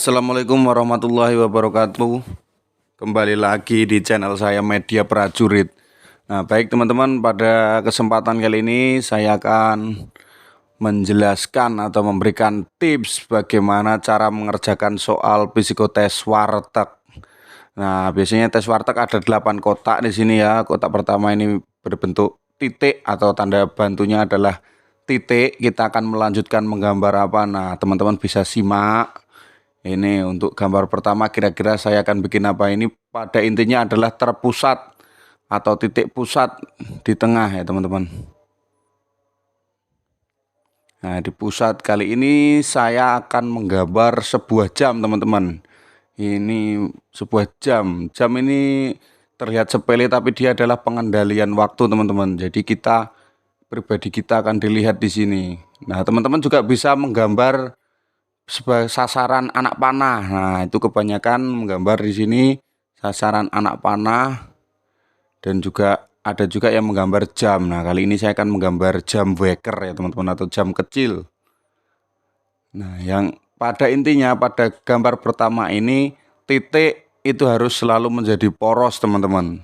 Assalamualaikum warahmatullahi wabarakatuh. Kembali lagi di channel saya Media Prajurit. Nah, baik teman-teman, pada kesempatan kali ini saya akan menjelaskan atau memberikan tips bagaimana cara mengerjakan soal psikotes warteg. Nah, biasanya tes warteg ada 8 kotak di sini ya. Kotak pertama ini berbentuk titik atau tanda bantunya adalah titik. Kita akan melanjutkan menggambar apa? Nah, teman-teman bisa simak. Ini untuk gambar pertama kira-kira saya akan bikin apa, ini pada intinya adalah terpusat atau titik pusat di tengah ya teman-teman. Nah, di pusat kali ini saya akan menggambar sebuah jam teman-teman. Ini sebuah jam. Jam ini terlihat sepele tapi dia adalah pengendalian waktu teman-teman. Jadi pribadi kita akan dilihat di sini. Nah, teman-teman juga bisa menggambar sebagai sasaran anak panah. Nah, itu kebanyakan menggambar di sini sasaran anak panah, dan juga ada juga yang menggambar jam. Nah, kali ini saya akan menggambar jam waker ya teman-teman, atau jam kecil. Nah, yang pada intinya pada gambar pertama ini titik itu harus selalu menjadi poros teman-teman.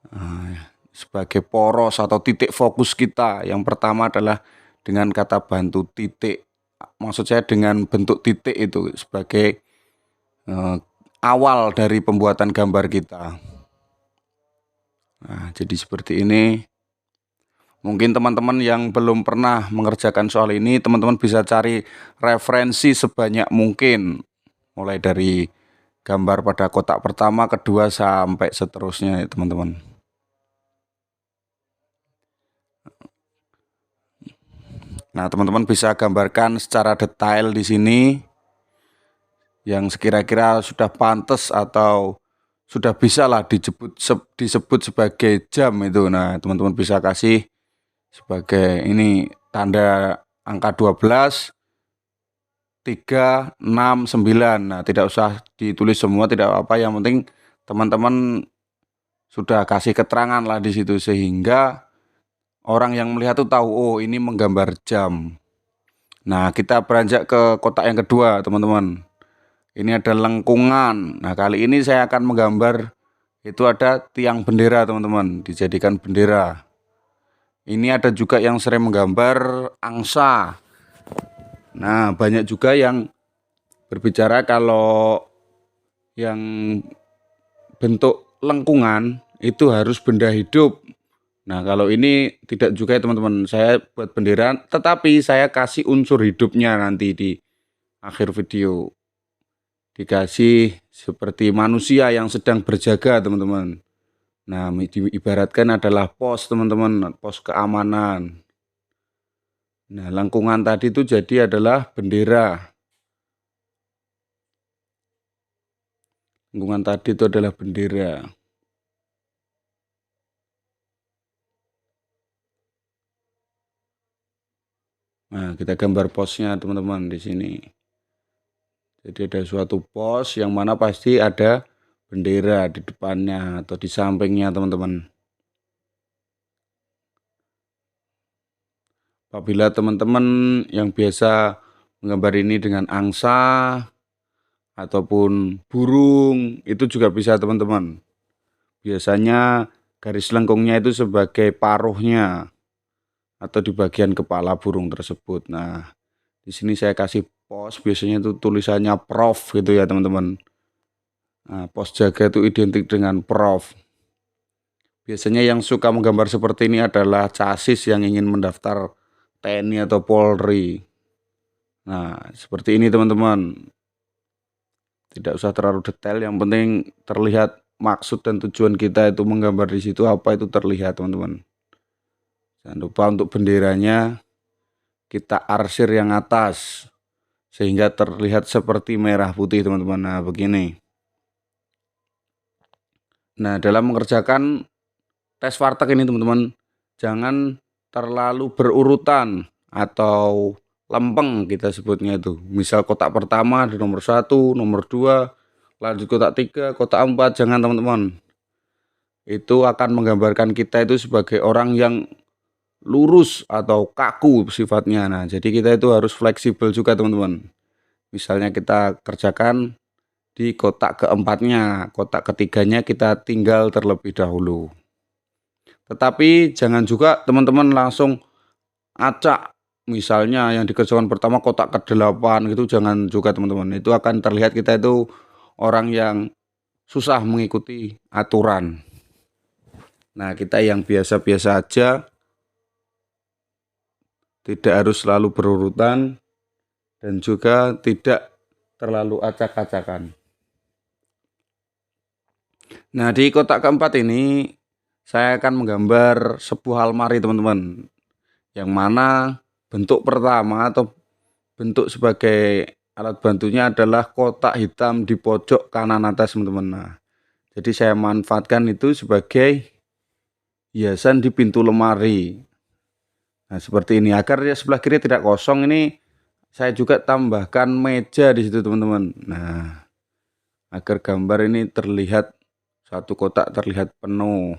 Nah, sebagai poros atau titik fokus kita, yang pertama adalah dengan kata bantu titik. Maksud saya dengan bentuk titik itu sebagai awal dari pembuatan gambar kita. Nah, jadi seperti ini. Mungkin teman-teman yang belum pernah mengerjakan soal ini, teman-teman bisa cari referensi sebanyak mungkin. Mulai dari gambar pada kotak pertama, kedua, sampai seterusnya ya teman-teman. Nah, teman-teman bisa gambarkan secara detail di sini yang sekira-kira sudah pantas atau sudah bisa lah disebut sebagai jam itu. Nah, teman-teman bisa kasih sebagai ini tanda angka 12, 3, 6, 9. Nah, tidak usah ditulis semua, tidak apa-apa, yang penting teman-teman sudah kasih keterangan lah di situ sehingga orang yang melihat tuh tahu, oh ini menggambar jam. Nah, kita beranjak ke kotak yang kedua teman-teman. Ini ada lengkungan. Nah, kali ini saya akan menggambar itu ada tiang bendera teman-teman, dijadikan bendera. Ini ada juga yang sering menggambar angsa. Nah, banyak juga yang berbicara kalau yang bentuk lengkungan itu harus benda hidup. Nah, kalau ini tidak juga ya teman-teman, saya buat bendera, tetapi saya kasih unsur hidupnya nanti di akhir video. Dikasih seperti manusia yang sedang berjaga teman-teman. Nah, diibaratkan adalah pos teman-teman, pos keamanan. Nah, lengkungan tadi itu jadi adalah bendera. Lengkungan tadi itu adalah bendera. Nah, kita gambar posnya teman-teman di sini. Jadi ada suatu pos yang mana pasti ada bendera di depannya atau di sampingnya teman-teman. Apabila teman-teman yang biasa menggambar ini dengan angsa ataupun burung, itu juga bisa teman-teman. Biasanya garis lengkungnya itu sebagai paruhnya atau di bagian kepala burung tersebut. Nah, di sini saya kasih pos, biasanya itu tulisannya prof gitu ya teman-teman. Nah, pos jaga itu identik dengan prof. Biasanya yang suka menggambar seperti ini adalah casis yang ingin mendaftar TNI atau Polri. Nah, seperti ini teman-teman. Tidak usah terlalu detail, yang penting terlihat maksud dan tujuan kita itu menggambar di situ apa itu terlihat teman-teman. Jangan lupa untuk benderanya kita arsir yang atas sehingga terlihat seperti merah putih teman-teman. Nah, begini. Nah, dalam mengerjakan tes warteg ini teman-teman, jangan terlalu berurutan atau lempeng kita sebutnya itu. Misal kotak pertama di nomor 1, nomor 2, lanjut kotak 3, kotak 4, jangan teman-teman. Itu akan menggambarkan kita itu sebagai orang yang lurus atau kaku sifatnya. Nah, jadi kita itu harus fleksibel juga teman-teman. Misalnya kita kerjakan di kotak keempatnya, kotak ketiganya kita tinggal terlebih dahulu. Tetapi jangan juga teman-teman langsung acak. Misalnya yang dikerjakan pertama kotak ke-8 gitu, jangan juga teman-teman. Itu akan terlihat kita itu orang yang susah mengikuti aturan. Nah, kita yang biasa-biasa aja, tidak harus selalu berurutan dan juga tidak terlalu acak-acakan. Nah, di kotak keempat ini saya akan menggambar sebuah almari teman-teman, yang mana bentuk pertama atau bentuk sebagai alat bantunya adalah kotak hitam di pojok kanan atas teman-teman. Nah, jadi saya manfaatkan itu sebagai hiasan di pintu lemari. Nah, seperti ini agar ya sebelah kiri tidak kosong, ini saya juga tambahkan meja di situ teman-teman. Nah, agar gambar ini terlihat, satu kotak terlihat penuh.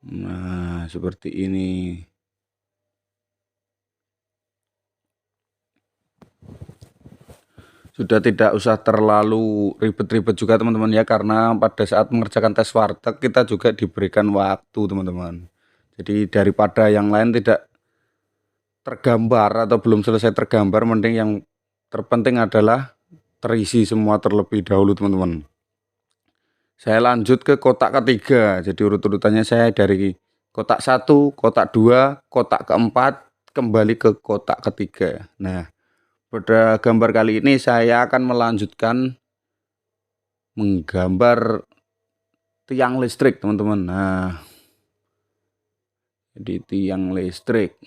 Nah, seperti ini. Sudah tidak usah terlalu ribet-ribet juga teman-teman ya, karena pada saat mengerjakan tes warteg kita juga diberikan waktu teman-teman. Jadi daripada yang lain tidak tergambar atau belum selesai tergambar, mending yang terpenting adalah terisi semua terlebih dahulu teman-teman. Saya lanjut ke kotak ketiga, jadi urut-urutannya saya dari kotak 1, kotak 2, kotak keempat, kembali ke kotak ketiga. Nah, pada gambar kali ini saya akan melanjutkan menggambar tiang listrik teman-teman. Nah, jadi tiang listrik.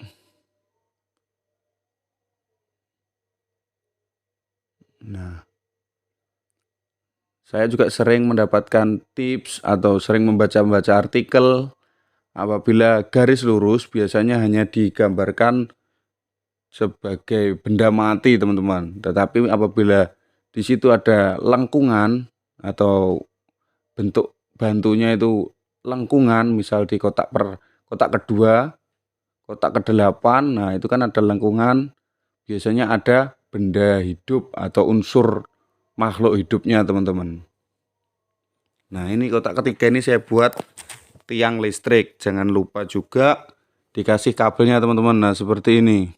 Nah, saya juga sering mendapatkan tips atau sering membaca-baca artikel, apabila garis lurus biasanya hanya digambarkan sebagai benda mati teman-teman. Tetapi apabila di situ ada lengkungan atau bentuk bantunya itu lengkungan, misal di kotak kedua, kotak ke-8, nah itu kan ada lengkungan, biasanya ada benda hidup atau unsur makhluk hidupnya teman-teman. Nah, ini kotak ketiga ini saya buat tiang listrik. Jangan lupa juga dikasih kabelnya teman-teman. Nah, seperti ini.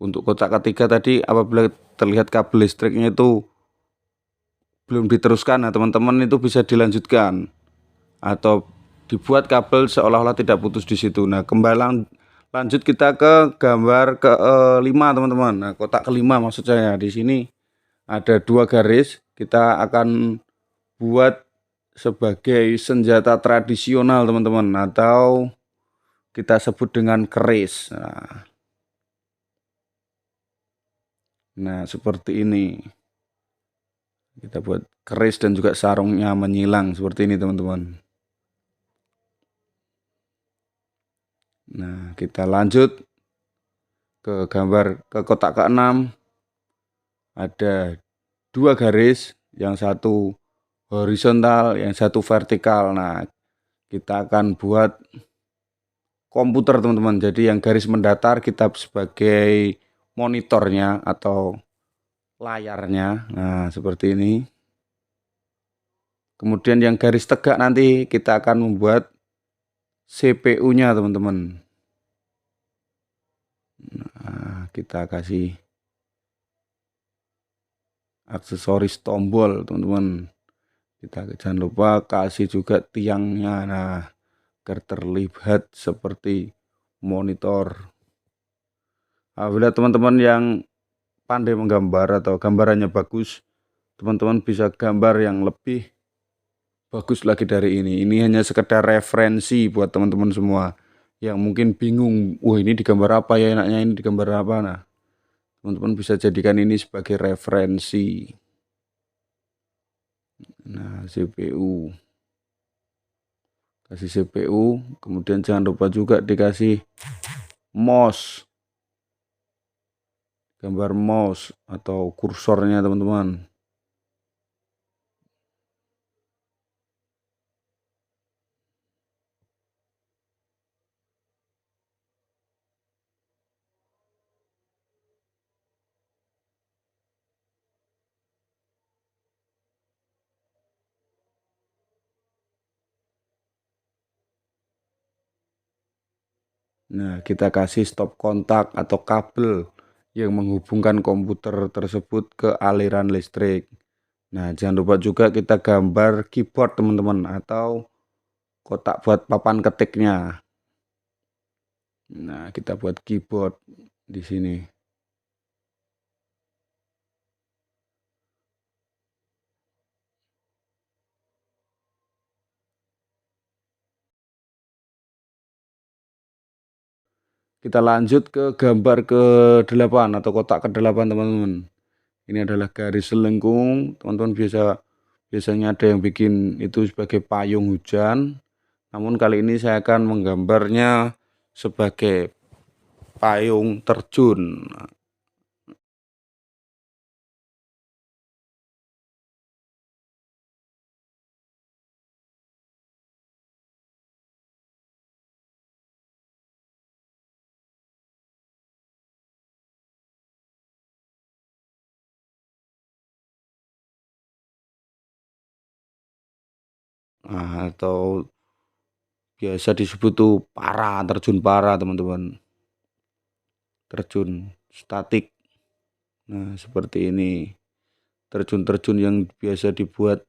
Untuk kotak ketiga tadi apabila terlihat kabel listriknya itu belum diteruskan, nah teman-teman itu bisa dilanjutkan atau dibuat kabel seolah-olah tidak putus di situ. Nah, kembali lanjut kita ke gambar ke-5 teman-teman. Nah, kotak kelima maksud saya, di sini ada 2 garis, kita akan buat sebagai senjata tradisional teman-teman, atau kita sebut dengan keris. Nah, seperti ini. Kita buat keris dan juga sarungnya menyilang seperti ini teman-teman. Nah, kita lanjut ke gambar ke kotak ke-6. Ada 2 garis, yang satu horizontal, yang satu vertikal. Nah, kita akan buat komputer teman-teman. Jadi yang garis mendatar kita sebagai monitornya atau layarnya. Nah, seperti ini. Kemudian yang garis tegak nanti kita akan membuat CPU-nya teman-teman. Nah, kita kasih aksesoris tombol teman-teman. Kita jangan lupa kasih juga tiangnya. Nah, agar terlihat seperti monitor. Apabila teman-teman yang pandai menggambar atau gambarannya bagus, teman-teman bisa gambar yang lebih bagus lagi dari ini. Ini hanya sekedar referensi buat teman-teman semua yang mungkin bingung, wah ini digambar apa ya enaknya, ini digambar apa. Nah, teman-teman bisa jadikan ini sebagai referensi. Nah, CPU. Kasih CPU, kemudian jangan lupa juga dikasih mouse. Gambar mouse atau kursornya teman-teman. Nah, kita kasih stop kontak atau kabel yang menghubungkan komputer tersebut ke aliran listrik. Nah, jangan lupa juga kita gambar keyboard teman-teman atau kotak buat papan ketiknya. Nah, kita buat keyboard di sini. Kita lanjut ke gambar ke-8 atau kotak ke-8 teman-teman. Ini adalah garis selengkung. Teman-teman biasanya ada yang bikin itu sebagai payung hujan. Namun kali ini saya akan menggambarnya sebagai payung terjun. Nah, atau biasa disebut tuh terjun para teman-teman. Terjun statik. Nah, seperti ini. Terjun-terjun yang biasa dibuat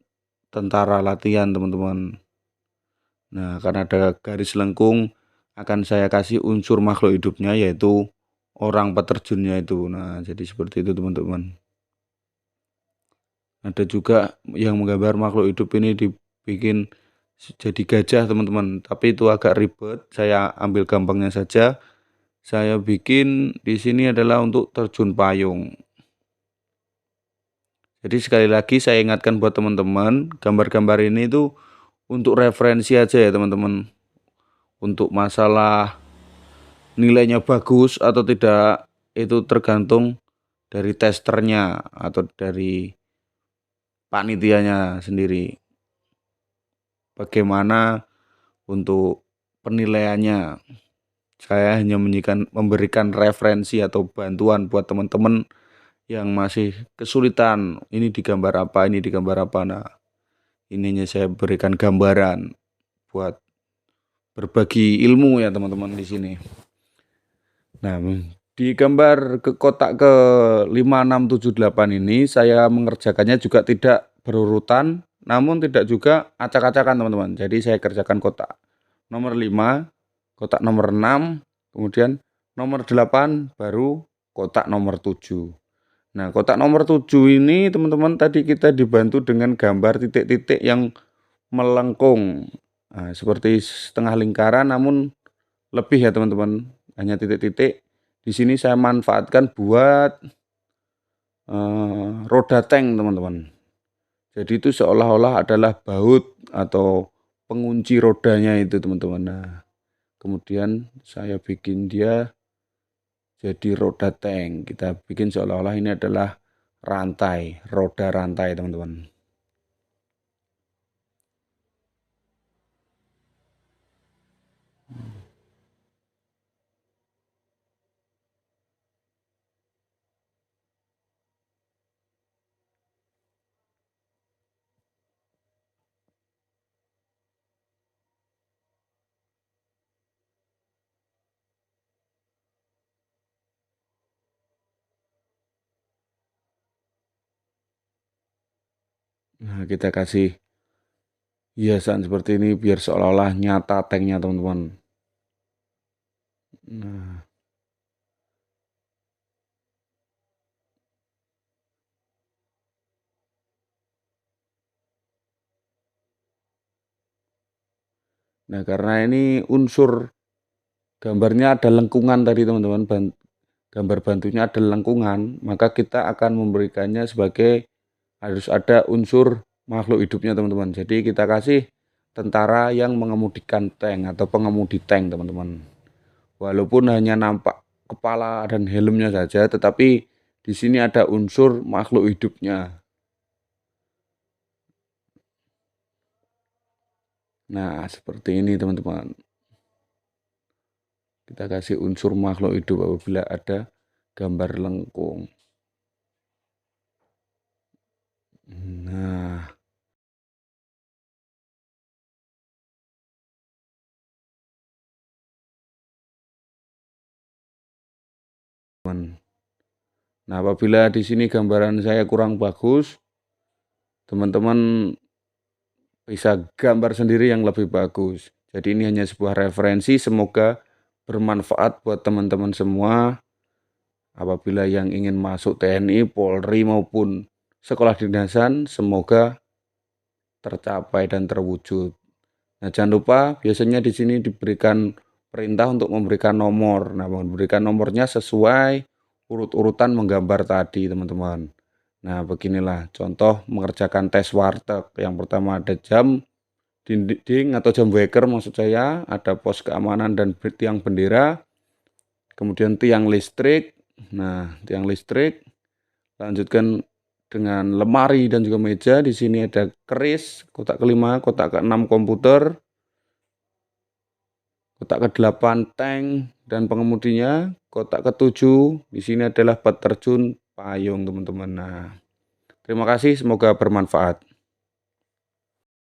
tentara latihan teman-teman. Nah, karena ada garis lengkung akan saya kasih unsur makhluk hidupnya yaitu orang peterjunnya itu. Nah, jadi seperti itu teman-teman. Ada juga yang menggambar makhluk hidup ini dibikin jadi gajah teman-teman, tapi itu agak ribet. Saya ambil gampangnya saja. Saya bikin di sini adalah untuk terjun payung. Jadi sekali lagi saya ingatkan buat teman-teman, gambar-gambar ini tuh untuk referensi aja ya teman-teman. Untuk masalah nilainya bagus atau tidak itu tergantung dari testernya atau dari panitianya sendiri. Bagaimana untuk penilaiannya? Saya hanya memberikan referensi atau bantuan buat teman-teman yang masih kesulitan. Ini digambar apa, ini digambar apa. Nah, ininya saya berikan gambaran buat berbagi ilmu ya teman-teman di sini. Nah, di gambar ke kotak ke 5, 6, 7, 8 ini saya mengerjakannya juga tidak berurutan, namun tidak juga acak-acakan teman-teman. Jadi saya kerjakan kotak nomor 5, kotak nomor 6, kemudian nomor 8, baru kotak nomor 7. Nah, kotak nomor 7 ini teman-teman tadi kita dibantu dengan gambar titik-titik yang melengkung. Nah, seperti setengah lingkaran namun lebih ya teman-teman, hanya titik-titik. Di sini saya manfaatkan buat roda tank teman-teman. Jadi itu seolah-olah adalah baut atau pengunci rodanya itu teman-teman. Nah, kemudian saya bikin dia jadi roda tank. Kita bikin seolah-olah ini adalah rantai, roda rantai teman-teman. Nah, kita kasih hiasan seperti ini biar seolah-olah nyata tanknya teman-teman. Nah, karena ini unsur gambarnya ada lengkungan tadi teman-teman, gambar bantunya ada lengkungan, maka kita akan memberikannya sebagai harus ada unsur makhluk hidupnya teman-teman. Jadi kita kasih tentara yang mengemudikan tank atau pengemudi tank teman-teman. Walaupun hanya nampak kepala dan helmnya saja, tetapi di sini ada unsur makhluk hidupnya. Nah, seperti ini teman-teman. Kita kasih unsur makhluk hidup apabila ada gambar lengkung. Nah, Nah, apabila di sini gambaran saya kurang bagus, teman-teman bisa gambar sendiri yang lebih bagus. Jadi ini hanya sebuah referensi, semoga bermanfaat buat teman-teman semua. Apabila yang ingin masuk TNI, Polri maupun sekolah dinasan, semoga tercapai dan terwujud. Nah, jangan lupa biasanya di sini diberikan perintah untuk memberikan nomor. Nah, memberikan nomornya sesuai urut-urutan menggambar tadi, teman-teman. Nah, beginilah contoh mengerjakan tes warteg. Yang pertama ada jam dinding atau jam waker maksud saya, ada pos keamanan dan tiang bendera, kemudian tiang listrik. Nah, tiang listrik, lanjutkan dengan lemari dan juga meja. Di sini ada keris, kotak kelima, kotak keenam komputer, kotak ke-8 tank dan pengemudinya, kotak ke-7 di sini adalah bat terjun payung, teman-teman. Nah, terima kasih, semoga bermanfaat.